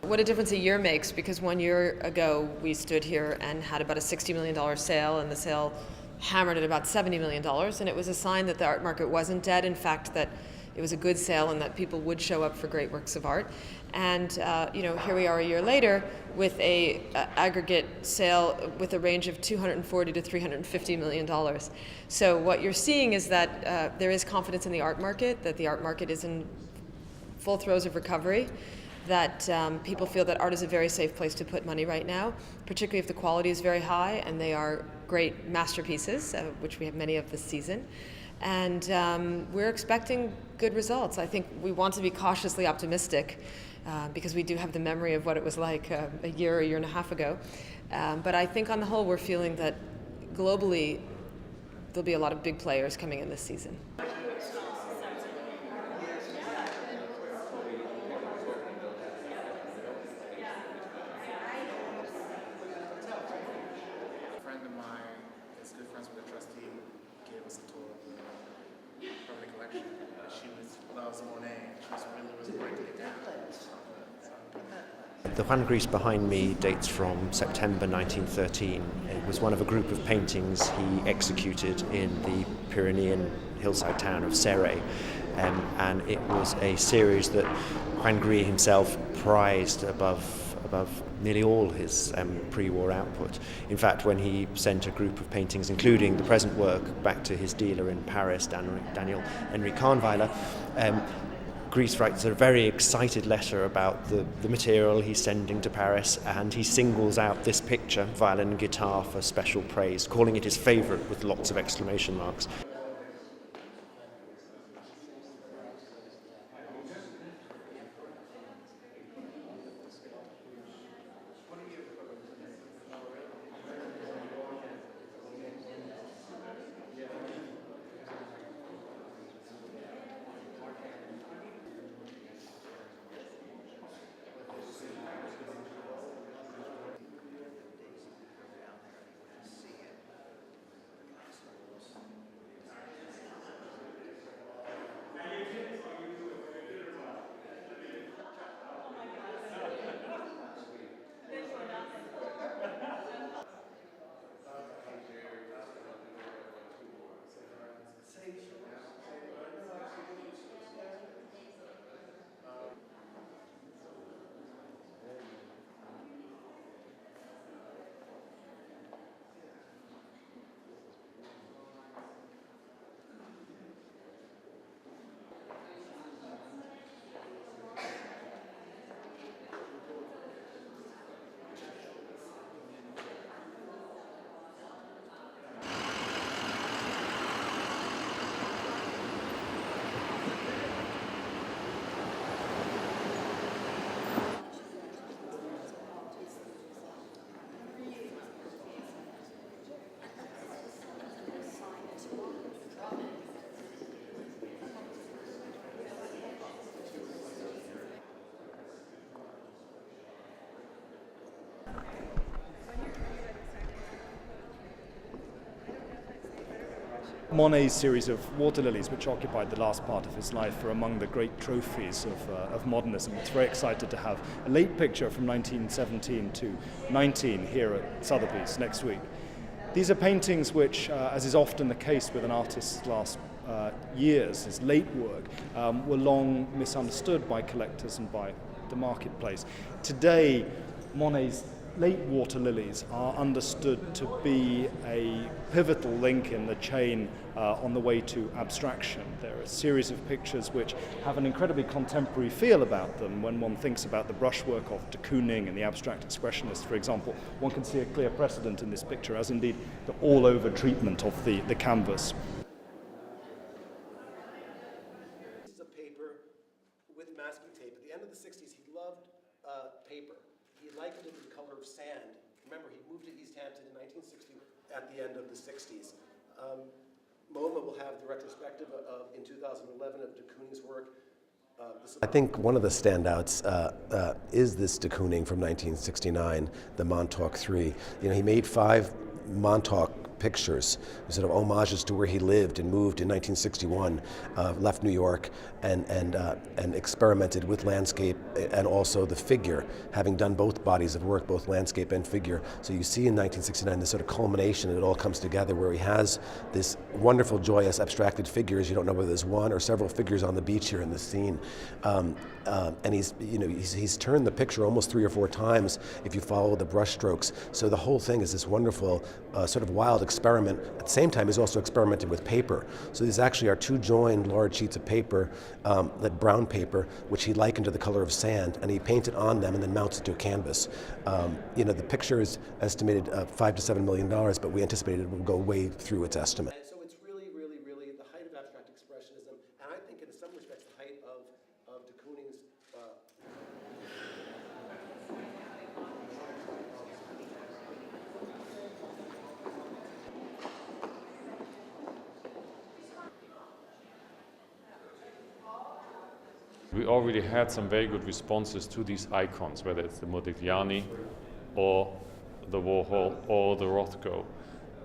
What a difference a year makes, because 1 year ago we stood here and had about a $60 million sale, and the sale hammered at about $70 million, and it was a sign that the art market wasn't dead, in fact that it was a good sale and that people would show up for great works of art. And here we are a year later with a aggregate sale with a range of $240 to $350 million. So what you're seeing is that there is confidence in the art market, that the art market is in full throes of recovery, that people feel that art is a very safe place to put money right now, particularly if the quality is very high and they are great masterpieces, which we have many of this season. And we're expecting good results. I think we want to be cautiously optimistic because we do have the memory of what it was like a year and a half ago. But I think on the whole we're feeling that globally there'll be a lot of big players coming in this season. The Juan Gris behind me dates from September 1913. It was one of a group of paintings he executed in the Pyrenean hillside town of Serres, and it was a series that Juan Gris himself prized above nearly all his pre-war output. In fact, when he sent a group of paintings, including the present work, back to his dealer in Paris, Daniel Henry Kahnweiler, Gris writes a very excited letter about the material he's sending to Paris, and he singles out this picture, violin and guitar, for special praise, calling it his favourite with lots of exclamation marks. Monet's series of water lilies, which occupied the last part of his life, are among the great trophies of modernism. It's very excited to have a late picture from 1917 to 19 here at Sotheby's next week. These are paintings which, as is often the case with an artist's last years, his late work, were long misunderstood by collectors and by the marketplace. Today, Monet's late water lilies are understood to be a pivotal link in the chain on the way to abstraction. There are a series of pictures which have an incredibly contemporary feel about them. When one thinks about the brushwork of de Kooning and the abstract expressionists, for example, one can see a clear precedent in this picture, as indeed the all-over treatment of the canvas. This is a paper with masking tape. At the end of the 60s, he loved paper. He likened it to the color of sand. Remember, he moved to East Hampton in 1960 at the end of the 60s. MoMA will have the retrospective in 2011 of de Kooning's work. I think one of the standouts is this de Kooning from 1969, the Montauk 3. You know, he made 5 Montauk pictures, sort of homages to where he lived and moved in 1961, left New York, and experimented with landscape and also the figure, having done both bodies of work, both landscape and figure. So you see in 1969 this sort of culmination, it all comes together where he has this wonderful, joyous, abstracted figures. You don't know whether there's one or several figures on the beach here in this scene. And he's turned the picture almost 3 or 4 times if you follow the brush strokes. So the whole thing is this wonderful sort of wild experiment. At the same time, he's also experimented with paper. So these actually are 2 joined large sheets of paper, like brown paper, which he likened to the color of sand, and he painted on them and then mounted to a canvas. The picture is estimated $5 to $7 million, but we anticipated it will go way through its estimate. And so it's really, really, really the height of abstract expressionism, and I think in some respects the height of de Kooning's We already had some very good responses to these icons, whether it's the Modigliani or the Warhol or the Rothko.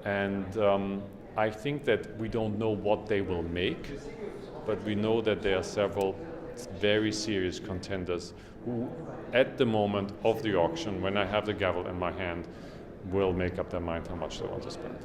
And I think that we don't know what they will make, but we know that there are several very serious contenders who, at the moment of the auction, when I have the gavel in my hand, will make up their mind how much they want to spend.